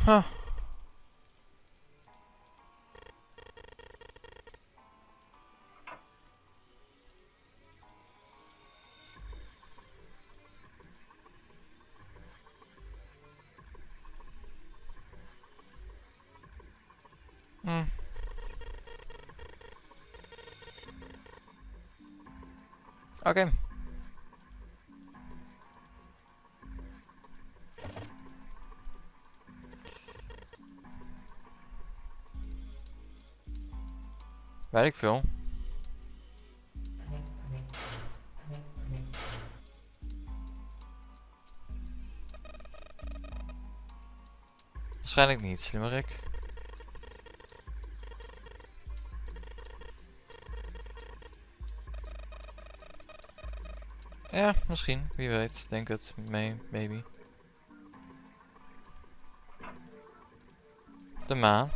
Huh. Hm. Oké. Weet ik veel. Waarschijnlijk niet, slimmerik. Ja, misschien. Wie weet. Denk het. Maybe. De maan.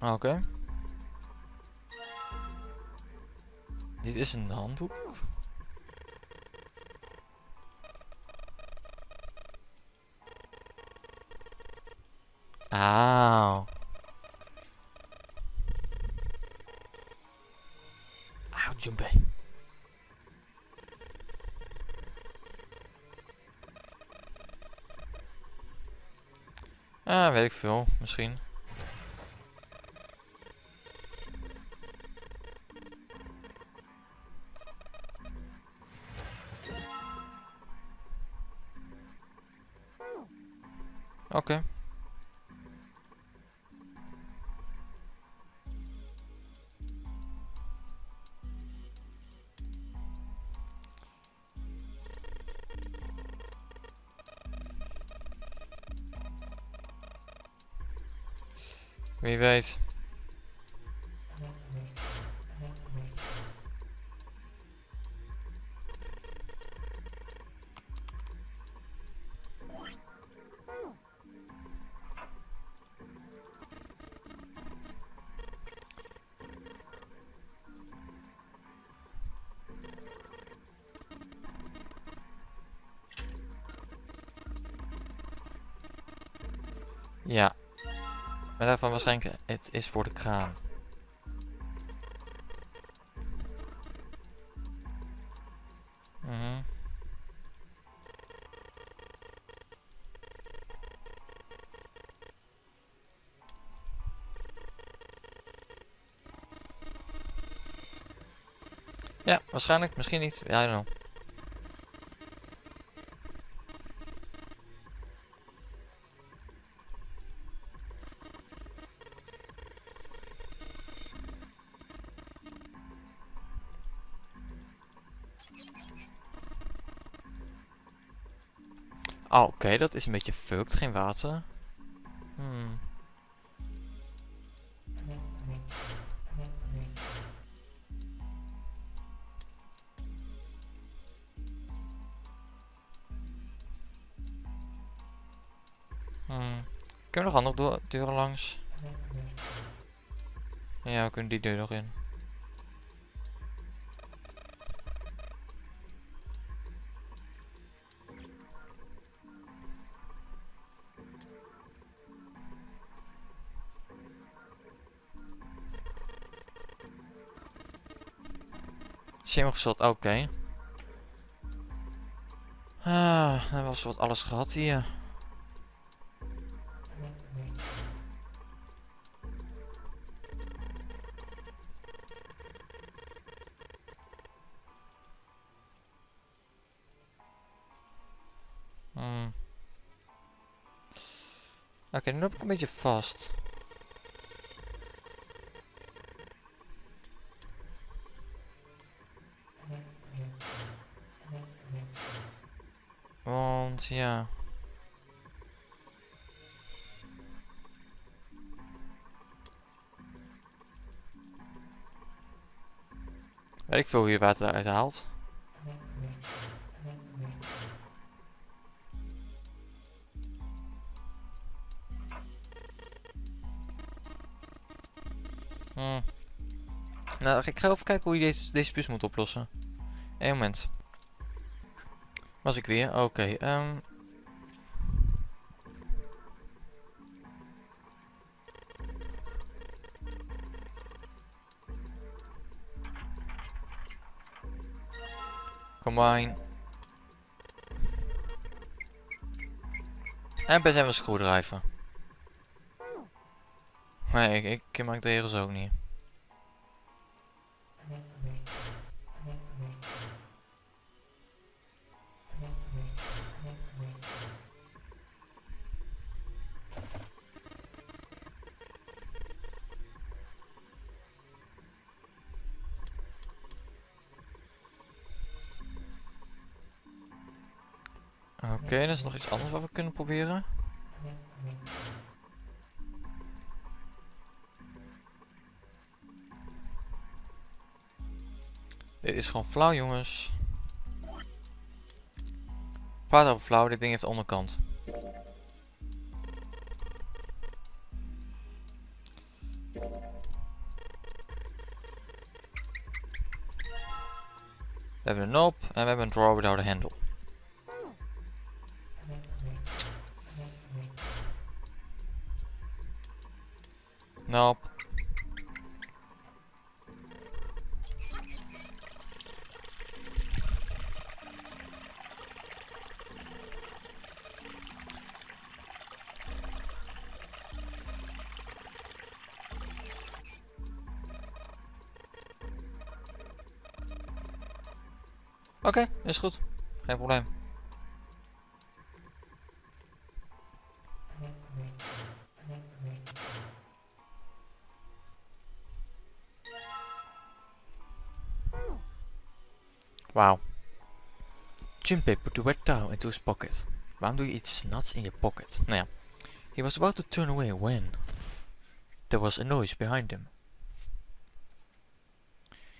Oké. Dit is een handdoek. Auw. Auw, Jumbe. Ah, weet ik veel. Misschien. Oké. Wie weet. Ja. Maar daarvan waarschijnlijk het is voor de kraan. Mhm. Ja, waarschijnlijk. Misschien niet. Ja, I don't know. Oh, oké, dat is een beetje fucked. Geen water. Hmm. Kunnen we nog andere deuren langs? Ja, we kunnen die deur nog in. Simmergesteld, oké. Ah, dan was wat alles gehad hier. Oké, nu loop ik een beetje vast. Want ja. Weet ik veel hoe je water eruit haalt. Nou, ik ga even kijken hoe je deze puzzel moet oplossen. Eén moment. Was ik weer? Oké, combine. En bij zijn we screwdriver. Nee, ik maak de regels ook niet. Oké, er is nog iets anders wat we kunnen proberen. Dit is gewoon flauw, jongens. Praat over flauw, dit ding heeft de onderkant. We hebben een knob en we hebben een drawer without a handle. Knob. Oké, is goed. Geen probleem. Wauw. Junpei put the wet towel into his pocket. Waarom doe je iets nats in je pocket? Nou ja. He was about to turn away when there was a noise behind him.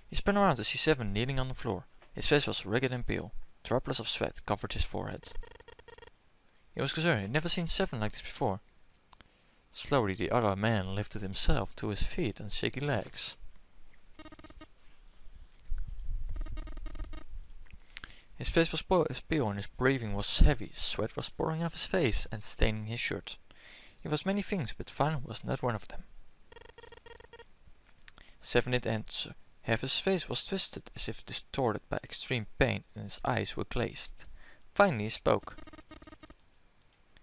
He spun around to see Seven kneeling on the floor. His face was ragged and pale. Droplets of sweat covered his forehead. He was concerned. He'd never seen Seven like this before. Slowly the other man lifted himself to his feet and shaky legs. His face was pale and his breathing was heavy. Sweat was pouring off his face and staining his shirt. He was many things, but violent was not one of them. Seven didn't answer. Half his face was twisted as if distorted by extreme pain and his eyes were glazed. Finally he spoke.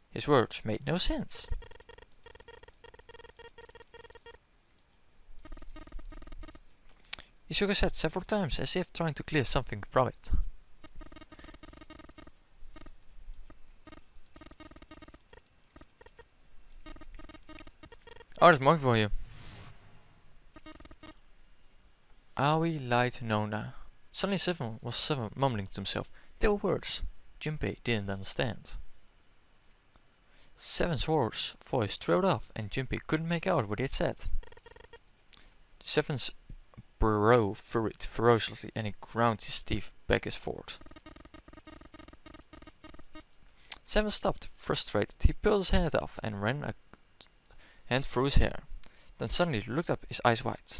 His words made no sense. He shook his head several times as if trying to clear something from it. Oh, dat is mooi voor je. Aoi light Nona. Suddenly Seven was mumbling to himself. They were words Junpei didn't understand. Seven's hoarse voice trailed off and Junpei couldn't make out what he had said. Seven's brow furrowed ferociously and he ground his teeth back his throat. Seven stopped, frustrated. He peeled his head off and ran a hand through his hair. Then suddenly he looked up, his eyes wide.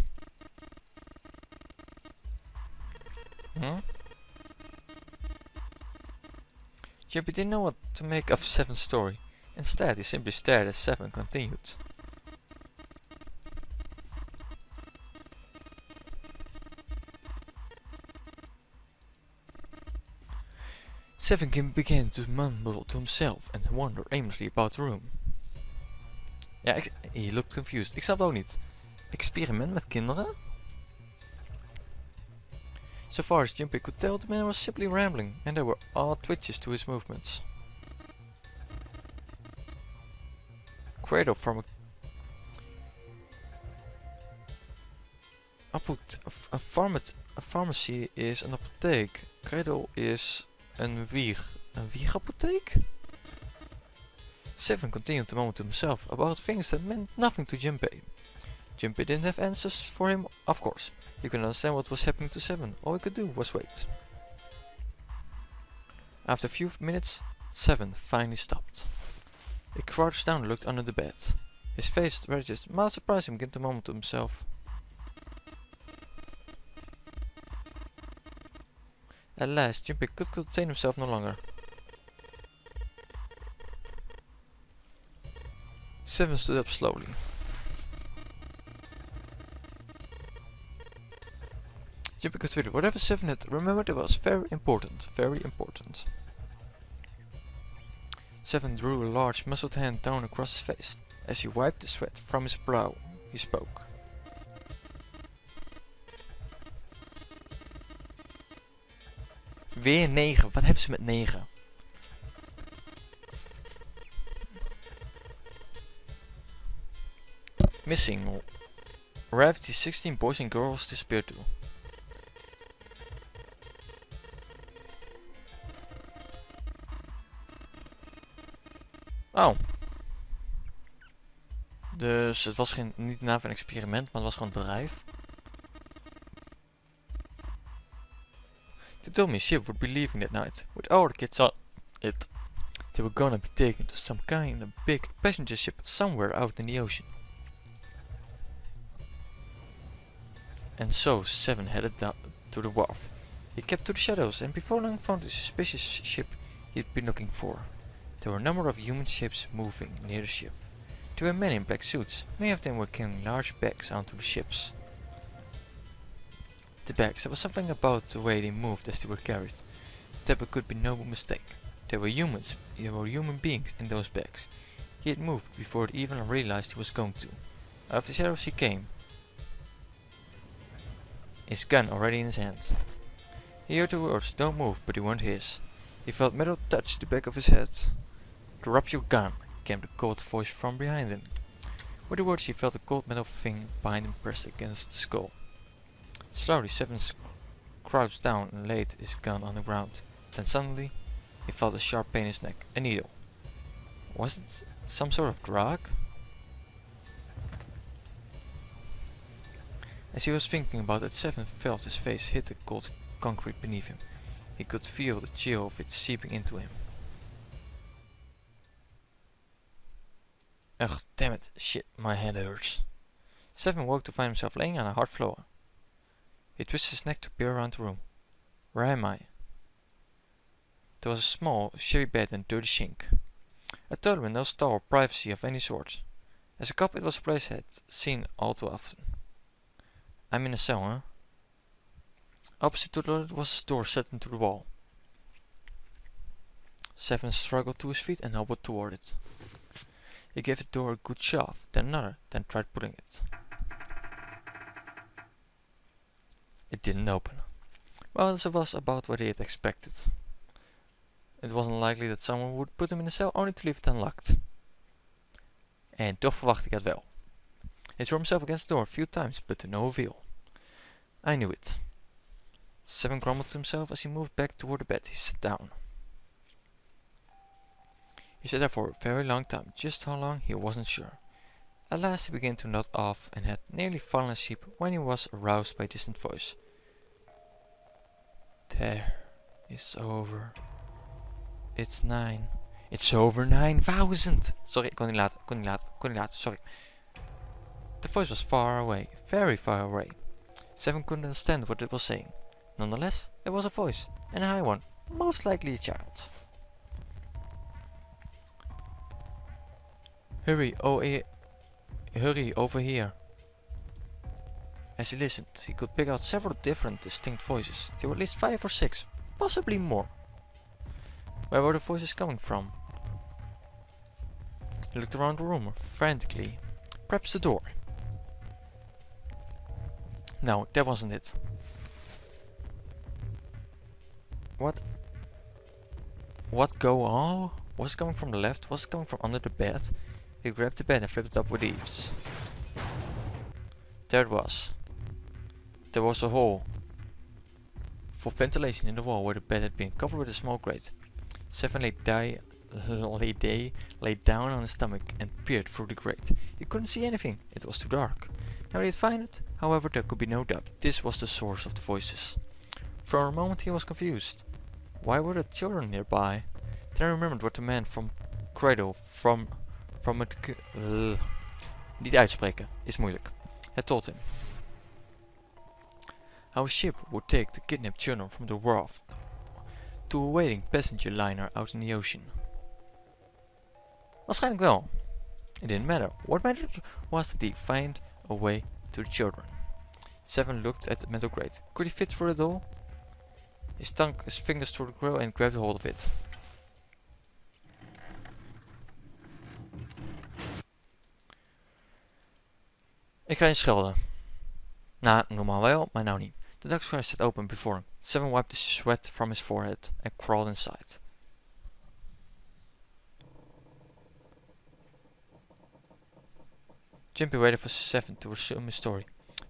Junpei didn't know what to make of Seven's story. Instead, he simply stared as Seven continued. Seven began to mumble to himself and wander aimlessly about the room. Ja, he looked confused. Ik snap het ook niet. Experiment met kinderen? So far as Junpei could tell, the man was simply rambling, and there were odd twitches to his movements. Cradle from a pharmacy is een apotheek. Cradle is een wierapotheek? Seven continued to mumble to himself about things that meant nothing to Junpei. Junpei didn't have answers for him, of course. He couldn't understand what was happening to Seven. All he could do was wait. After a few minutes, Seven finally stopped. He crouched down and looked under the bed. His face registered mild surprise and began to mumble to himself. At last, Junpei could contain himself no longer. 7 stood up slowly. Junpei considered whatever 7 had remembered it was very important, very important. 7 drew a large muscled hand down across his face. As he wiped the sweat from his brow, he spoke. Weer 9, wat hebben ze met 9? Missing. Arrived the 16 boys and girls disappeared too. Oh. Dus het was niet de naam van een experiment, maar het was gewoon een bedrijf. They told me a ship would be leaving that night, with all the kids on it. They were gonna be taken to some kind of big passenger ship somewhere out in the ocean. And so 7 headed down to the wharf. He kept to the shadows and before long found the suspicious ship he'd been looking for. There were a number of human shapes moving near the ship. There were men in black suits, many of them were carrying large bags onto the ships. The bags, there was something about the way they moved as they were carried. There could be no mistake. There were human beings in those bags. He had moved before he even realized he was going to. Out of the shadows he came. His gun already in his hands. He heard the words, "Don't move," but they weren't his. He felt metal touch the back of his head. "Drop your gun," came the cold voice from behind him. With the words he felt a cold metal thing behind him pressed against the skull. Slowly 7 crouched down and laid his gun on the ground. Then suddenly he felt a sharp pain in his neck. A needle. Was it some sort of drug? As he was thinking about it, 7 felt his face hit the cold concrete beneath him. He could feel the chill of it seeping into him. Ugh, damn it, shit, my head hurts. 7 woke to find himself laying on a hard floor. He twisted his neck to peer around the room. Where am I? There was a small, shabby bed and dirty sink. A toilet with no stall or privacy of any sort. As a cop, it was a place he had seen all too often. I'm in a cell, huh? Opposite to the toilet was a door set into the wall. 7 struggled to his feet and hobbled toward it. He gave the door a good shove, then another, then tried pulling it. It didn't open. Well, this was about what he had expected. It wasn't likely that someone would put him in a cell only to leave it unlocked. En toch verwachtte ik het wel. He threw himself against the door a few times, but to no avail. I knew it. 7 grumbled to himself as he moved back toward the bed. He sat down. He sat there for a very long time, just how long he wasn't sure. At last he began to nod off and had nearly fallen asleep when he was aroused by a distant voice. There, it's over. It's 9. It's over 9,000! Sorry, ik kon niet laten, sorry. The voice was far away, very far away. 7 couldn't understand what it was saying. Nonetheless, it was a voice, and a high one, most likely a child. Hurry, hurry over here. As he listened, he could pick out several different distinct voices. There were at least 5 or 6, possibly more. Where were the voices coming from? He looked around the room frantically. Perhaps the door. No, that wasn't it. What go on? Was it coming from the left? Was it coming from under the bed? He grabbed the bed and flipped it up with ease. There it was. There was a hole for ventilation in the wall where the bed had been, covered with a small grate. 7 lay down on his stomach and peered through the grate. He couldn't see anything. It was too dark. Now he'd find it. However, there could be no doubt. This was the source of the voices. For a moment he was confused. Why were the children nearby? Then I remembered what the man from Cradle from het niet uitspreken is moeilijk. Had told him. How a ship would take the kidnapped children from the wharf to a waiting passenger liner out in the ocean. Waarschijnlijk wel. It didn't matter. What mattered was that he find a way to the children. 7 looked at the metal grate. Could he fit through the door? He stunk his fingers through the grill and grabbed hold of it. Ik ga je schelden. Nou, normaal wel, maar nou niet. The duck square sat open before him. 7 wiped the sweat from his forehead and crawled inside. Jimpy waited for 7 to resume his story.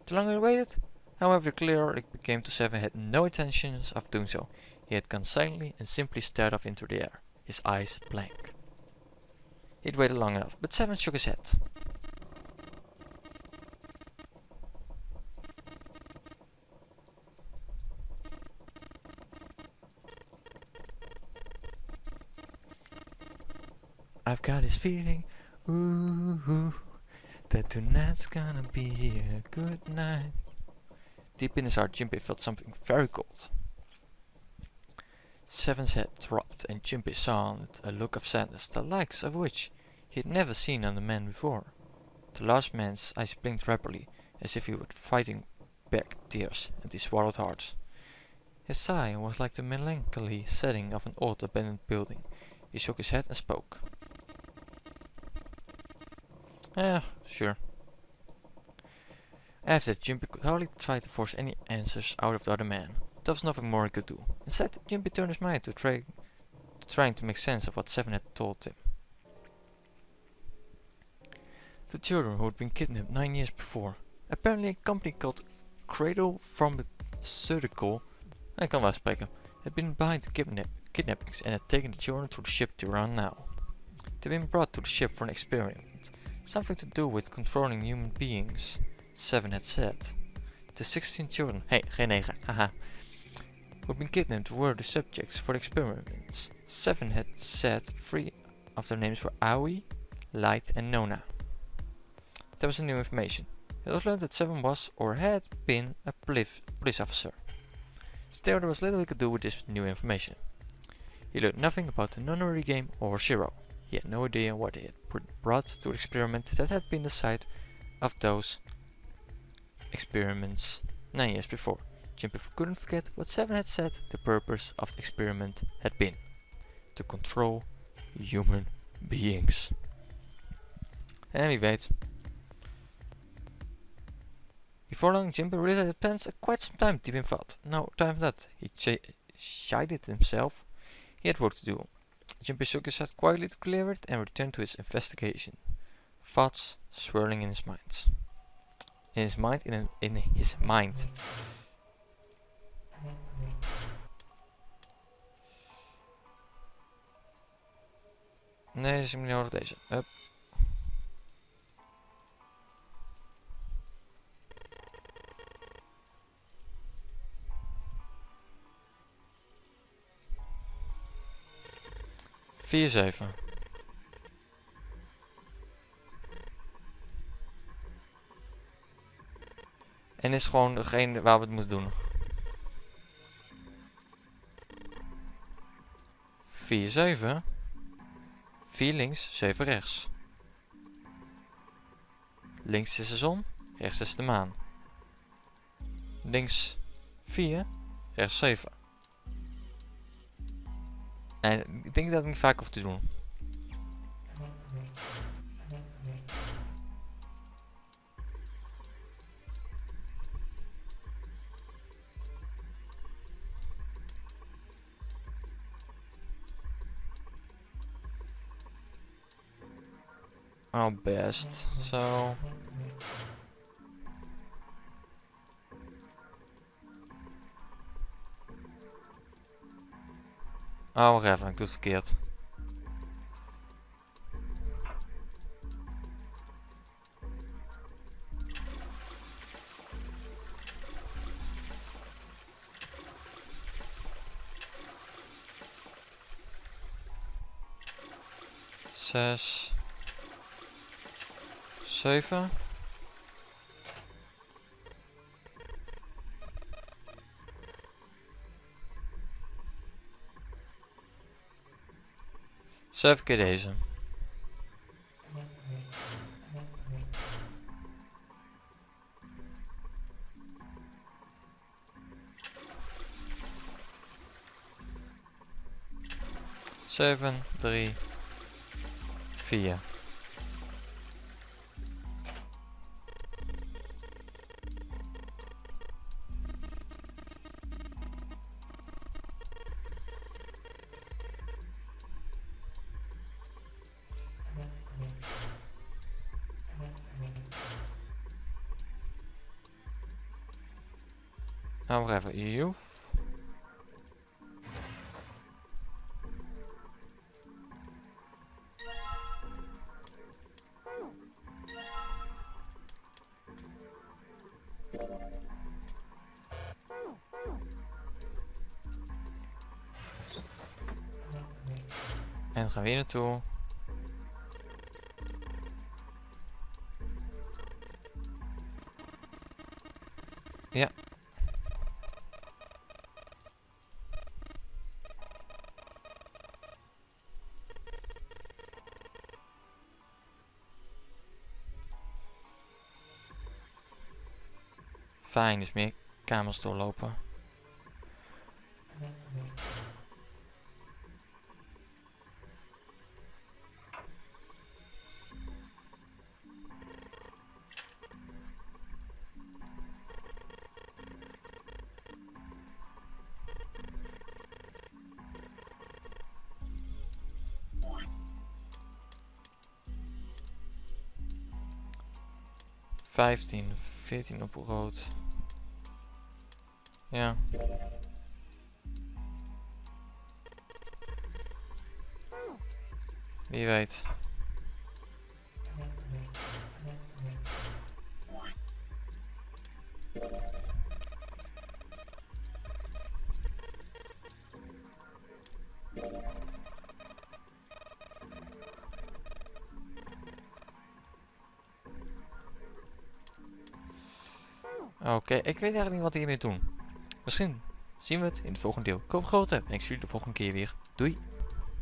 The longer he waited, however, the clearer it became to 7 had no intentions of doing so. He had gone silently and simply stared off into the air, his eyes blank. He'd waited long enough, but 7 shook his head. I've got this feeling, ooh, that tonight's gonna be a good night. Deep in his heart, Jimpy felt something very cold. 7's head dropped, and Jimpy saw on it a look of sadness, the likes of which he had never seen on the man before. The large man's eyes blinked rapidly, as if he were fighting back tears at his swallowed heart. His sigh was like the melancholy setting of an old abandoned building. He shook his head and spoke. Sure. After that, Jimpy could hardly try to force any answers out of the other man. There was nothing more he could do. Instead, Jimpy turned his mind to trying to make sense of what 7 had told him. The children who had been kidnapped 9 years before. Apparently a company called Cradle Pharmaceutical, I kan wel spreken, had been behind the kidnappings and had taken the children to the ship they were on now. They'd been brought to the ship for an experiment. Something to do with controlling human beings, 7 had said. The 16 children, geen 9, haha, who had been kidnapped were the subjects for the experiments. 7 had said 3 of their names were Aoi, Light and Nona. There was new information. It was learned that 7 was or had been a police officer. Still, there was little he could do with this new information. He learned nothing about the nunnery game or Shiro. He had no idea what he had brought to the experiment that had been the site of those experiments 9 years before. Jimpy couldn't forget what 7 had said the purpose of the experiment had been. To control human beings. En wie weet. Before long, Jimpy realized that plans had quite some time deep in thought. No time for that. He chided himself. He had work to do. Jimpy shook his head quietly to clear it and returned to his investigation. Thoughts swirling in his mind. In his mind. Nee, is hem niet nodig deze. Up. Vier, 7. En is gewoon degene waar we het moeten doen. 4, 7. 4 links, 7 rechts. Links is de zon, rechts is de maan. Links 4, rechts 7. En ik denk dat ik niet vaak hoef te doen. Oh, best. Zo. Oh, wacht even. Ik doe het verkeerd. Zes. 7. 7 keer deze. Zeven, 3, 4. Nou, nog even. Joef. En dan gaan we hier naartoe. Ja. Fijn, dus meer kamers doorlopen. Vijftien, 14 op rood. Ja. Wie weet. Oké, ik weet eigenlijk niet wat we hiermee doen. Misschien zien we het in het volgende deel. Ik hoop groot heb en ik zie jullie de volgende keer weer. Doei!